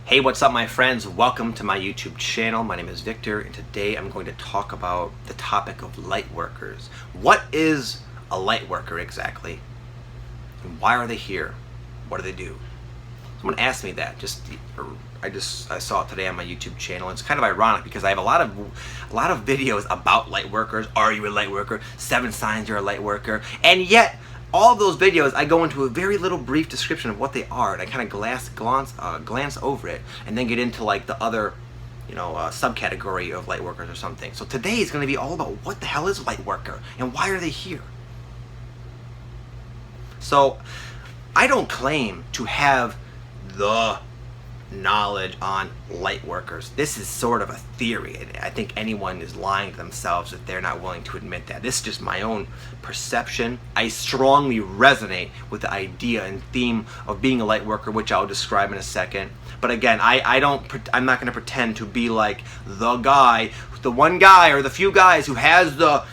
Hey, what's up my friends? Welcome to my YouTube channel. My name is Victor, and today I'm going to talk about the topic of light workers. What is a light worker exactly? And why are they here? What do they do? Someone asked me that. I saw it today on my YouTube channel. It's kind of ironic because I have a lot of videos about light workers. Are you a light worker? 7 signs you're a light worker. And yet, all of those videos, I go into a very little brief description of what they are, and I kind of glance over it, and then get into like the other, subcategory of light workers or something. So today is going to be all about what the hell is a light worker and why are they here. So I don't claim to have the knowledge on light workers. This is sort of a theory. I think anyone is lying to themselves if they're not willing to admit that. This is just my own perception. I strongly resonate with the idea and theme of being a light worker, which I'll describe in a second. But again, I'm not going to pretend to be like the guy, the one guy or the few guys who has the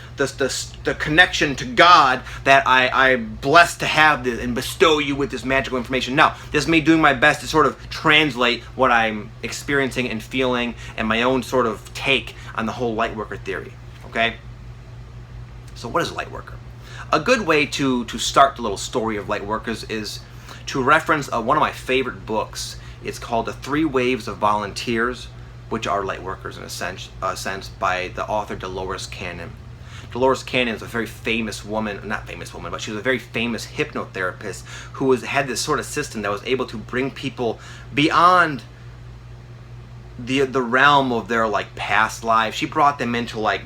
connection to God that I'm blessed to have this and bestow you with this magical information. No, this is me doing my best to sort of translate what I'm experiencing and feeling and my own sort of take on the whole light worker theory. Okay? So what is a light worker? A good way to start the little story of light workers is to reference one of my favorite books. It's called The 3 Waves of Volunteers, which are light workers in a sense, by the author Dolores Cannon. Dolores Cannon is a very famous woman, not famous woman, but she was a very famous hypnotherapist who had this sort of system that was able to bring people beyond the realm of their like past lives. She brought them into like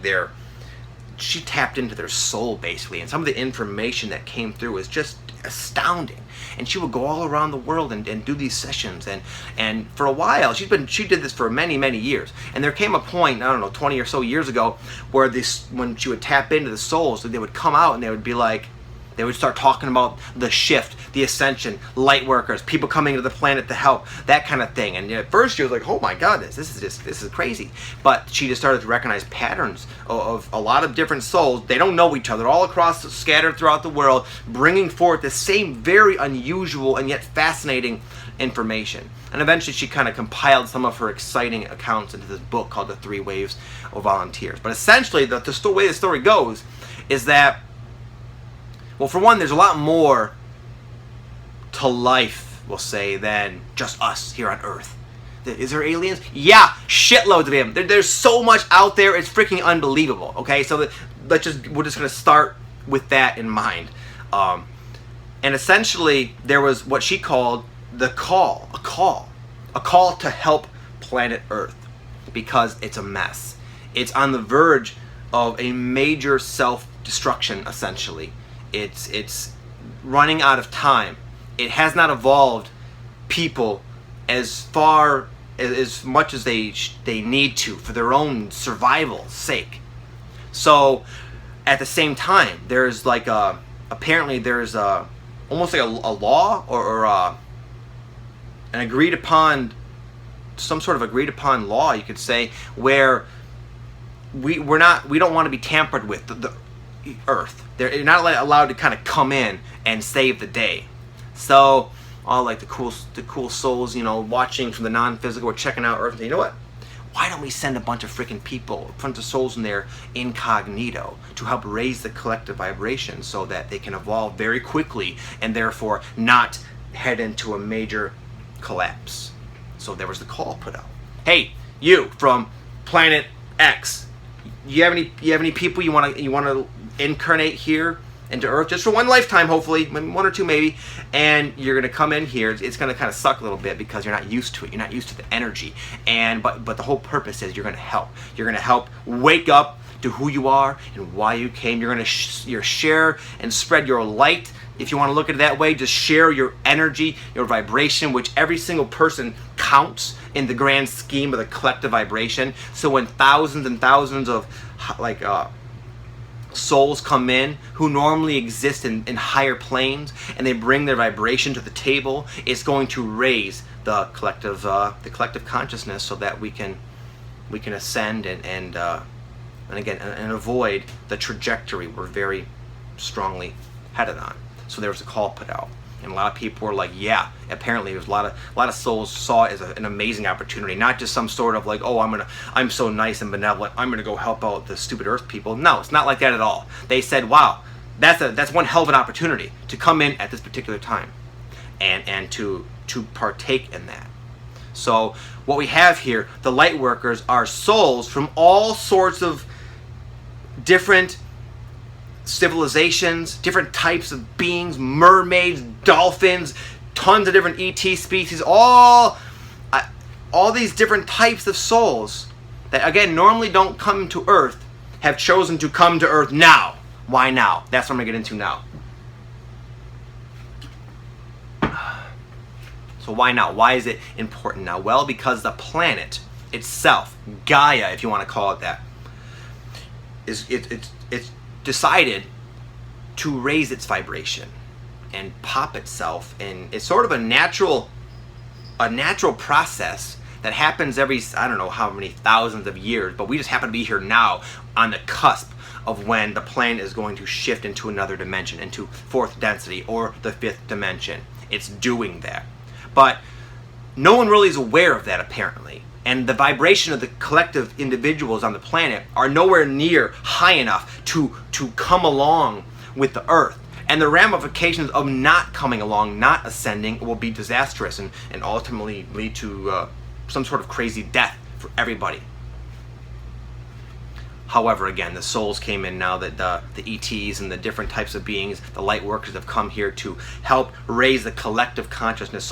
she tapped into their soul basically, and some of the information that came through was just astounding. And she would go all around the world and do these sessions, and for a while she did this for many years. And there came a point, I don't know, 20 or so years ago, where when she would tap into the souls, they would come out and they would be like, they would start talking about the shift, the ascension, light workers, people coming to the planet to help, that kind of thing. And at first she was like, oh my god, this is crazy. But she just started to recognize patterns of a lot of different souls. They don't know each other, all across, scattered throughout the world, bringing forth the same very unusual and yet fascinating information. And eventually she kind of compiled some of her exciting accounts into this book called The 3 Waves of Volunteers. But essentially, the way the story goes is that, well, for one, there's a lot more to life, we'll say, than just us here on Earth. Is there aliens? Yeah, shitloads of them. There's so much out there, it's freaking unbelievable. Okay, so we're just going to start with that in mind. And essentially, there was what she called a call to help planet Earth, because it's a mess. It's on the verge of a major self-destruction, essentially. It's running out of time. It has not evolved people as much as they need to for their own survival's sake. So at the same time, there's like apparently there's almost like a law or an agreed upon, some sort of agreed upon law, you could say, where we don't want to be tampered with. The Earth. You're not allowed to kind of come in and save the day. So all like the cool souls, watching from the non-physical or checking out Earth, and say, you know what? Why don't we send a bunch of freaking people, a bunch of souls in there incognito to help raise the collective vibration so that they can evolve very quickly and therefore not head into a major collapse. So there was the call put out. Hey, you from planet X, you have any people you want to incarnate here into Earth just for one lifetime, hopefully, maybe 1 or 2 maybe, and you're gonna come in here. It's gonna kind of suck a little bit because you're not used to it. You're not used to the energy, but the whole purpose is you're gonna help. You're gonna help wake up to who you are and why you came. You're gonna share and spread your light. If you want to look at it that way, just share your energy, your vibration, which every single person counts in the grand scheme of the collective vibration. So when thousands and thousands of souls come in who normally exist in higher planes, and they bring their vibration to the table, it's going to raise the collective consciousness so that we can ascend and avoid the trajectory we're very strongly headed on. So there was a call put out, And a lot of people were like, yeah, apparently there's a lot of souls saw it as an amazing opportunity, not just some sort of like, oh, I'm so nice and benevolent, I'm gonna go help out the stupid earth people. No, it's not like that at all. They said, wow, that's one hell of an opportunity to come in at this particular time and to partake in that. So what we have here, the light workers are souls from all sorts of different civilizations, different types of beings, mermaids, dolphins, tons of different ET species, all these different types of souls that, again, normally don't come to Earth, have chosen to come to Earth now. Why now? That's what I'm going to get into now. So why now? Why is it important now? Well, because the planet itself, Gaia, if you want to call it that, it's decided to raise its vibration and pop itself, and it's sort of a natural process that happens every, I don't know how many thousands of years, but we just happen to be here now on the cusp of when the planet is going to shift into another dimension, into fourth density or the fifth dimension. It's doing that. But no one really is aware of that, apparently. And the vibration of the collective individuals on the planet are nowhere near high enough to come along with the Earth. And the ramifications of not coming along, not ascending, will be disastrous and ultimately lead to some sort of crazy death for everybody. However, again, the souls came in now, that the ETs and the different types of beings, the light workers, have come here to help raise the collective consciousness,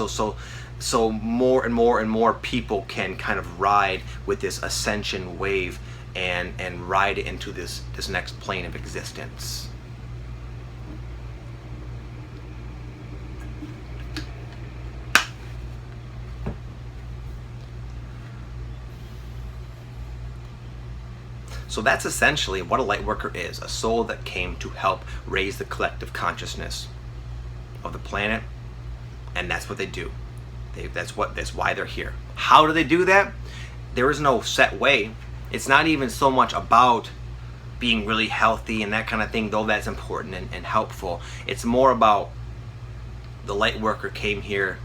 so more and more and more people can kind of ride with this ascension wave and ride into this next plane of existence. So that's essentially what a light worker is, a soul that came to help raise the collective consciousness of the planet, and that's what they do. That's why they're here. How do they do that? There is no set way. It's not even so much about being really healthy and that kind of thing, though that's important and helpful. It's more about the light worker came here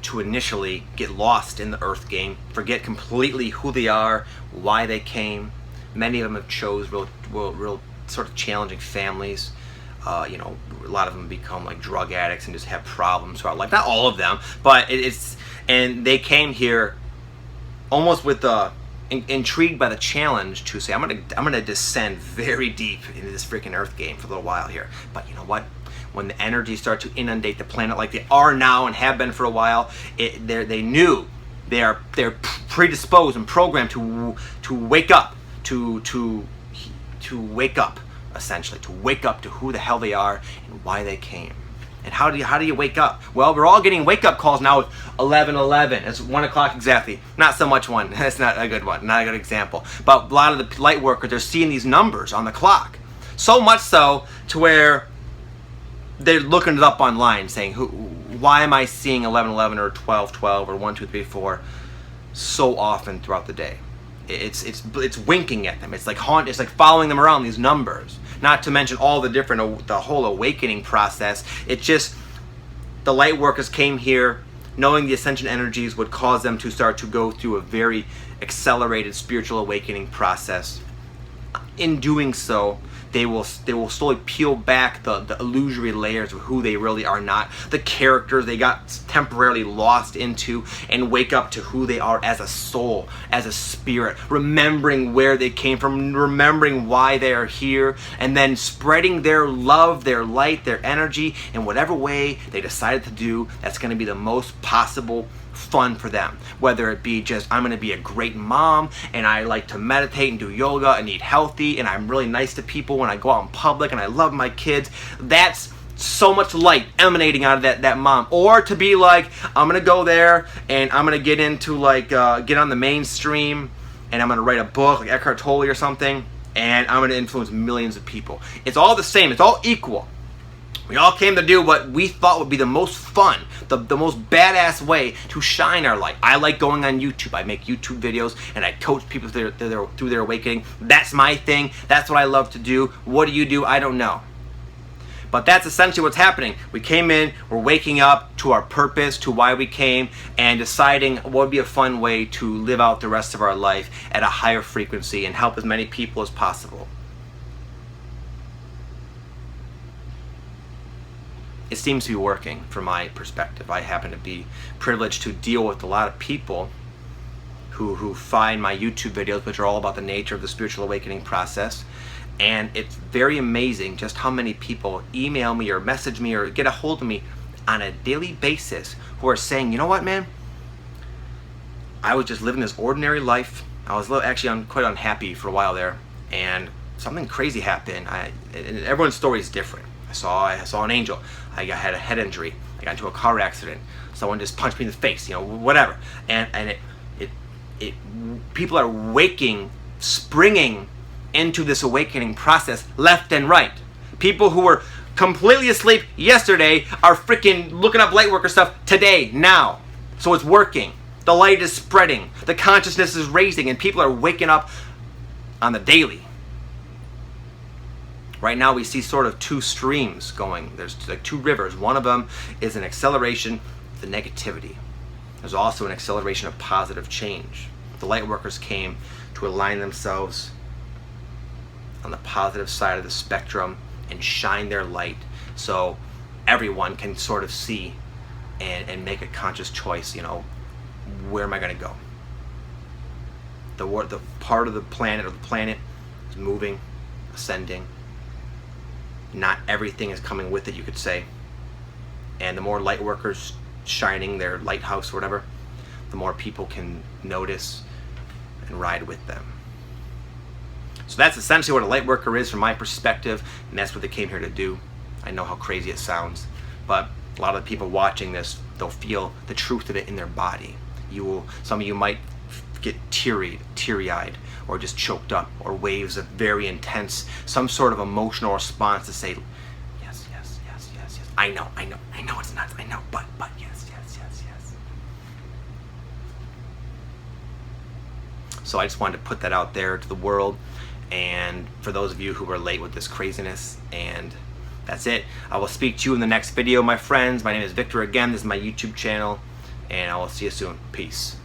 to initially get lost in the earth game, forget completely who they are, why they came. Many of them have chose real sort of challenging families. A lot of them become like drug addicts and just have problems throughout life. Not all of them, but and they came here almost with intrigued by the challenge to say, I'm gonna descend very deep into this freaking earth game for a little while here. But you know what? When the energies start to inundate the planet like they are now and have been for a while, they're predisposed and programmed to wake up. To wake up, essentially, to wake up to who the hell they are and why they came. And how do you wake up? Well, we're all getting wake-up calls now with 11:11. It's 1 o'clock exactly. Not so much one. That's not a good one. Not a good example. But a lot of the light workers, they're seeing these numbers on the clock. So much so to where they're looking it up online, saying, why am I seeing 11:11 or 12:12 or 1, 2, 3, 4 so often throughout the day? It's winking at them. It's like following them around, these numbers. Not to mention all the whole awakening process. It's just the light workers came here knowing the ascension energies would cause them to start to go through a very accelerated spiritual awakening process. In doing so, they will slowly peel back the illusory layers of who they really are not, the characters they got temporarily lost into, and wake up to who they are as a soul, as a spirit, remembering where they came from, remembering why they are here, and then spreading their love, their light, their energy in whatever way they decided to do that's going to be the most possible fun for them. Whether it be just, I'm going to be a great mom and I like to meditate and do yoga and eat healthy and I'm really nice to people when I go out in public and I love my kids. That's so much light emanating out of that mom. Or to be like, I'm going to go there and I'm going to get into get on the mainstream and I'm going to write a book like Eckhart Tolle or something and I'm going to influence millions of people. It's all the same. It's all equal. We all came to do what we thought would be the most fun, the most badass way to shine our light. I like going on YouTube. I make YouTube videos and I coach people through their awakening. That's my thing. That's what I love to do. What do you do? I don't know. But that's essentially what's happening. We came in, we're waking up to our purpose, to why we came, and deciding what would be a fun way to live out the rest of our life at a higher frequency and help as many people as possible. It seems to be working from my perspective. I happen to be privileged to deal with a lot of people who find my YouTube videos, which are all about the nature of the spiritual awakening process. And it's very amazing just how many people email me or message me or get a hold of me on a daily basis who are saying, you know what, man? I was just living this ordinary life. I was actually quite unhappy for a while there, and something crazy happened. And everyone's story is different. I saw an angel. I had a head injury. I got into a car accident. Someone just punched me in the face, whatever. And people are springing into this awakening process left and right. People who were completely asleep yesterday are freaking looking up Lightworker stuff today, now. So it's working. The light is spreading. The consciousness is raising, and people are waking up on the daily. Right now we see sort of two streams going. There's like two rivers. One of them is an acceleration of the negativity. There's also an acceleration of positive change. The Lightworkers came to align themselves on the positive side of the spectrum and shine their light so everyone can sort of see and make a conscious choice, where am I going to go? The part of the planet is moving, ascending. Not everything is coming with it, you could say. And the more light workers shining their lighthouse or whatever, the more people can notice and ride with them. So that's essentially what a light worker is from my perspective, and that's what they came here to do. I know how crazy it sounds, but a lot of the people watching this, they'll feel the truth of it in their body. Some of you might get teary-eyed, or just choked up, or waves of very intense, some sort of emotional response to say, yes, yes, yes, yes, yes. I know it's nuts, I know, but yes, yes, yes, yes. So I just wanted to put that out there to the world, and for those of you who relate with this craziness, and that's it. I will speak to you in the next video, my friends. My name is Victor again. This is my YouTube channel, and I will see you soon. Peace.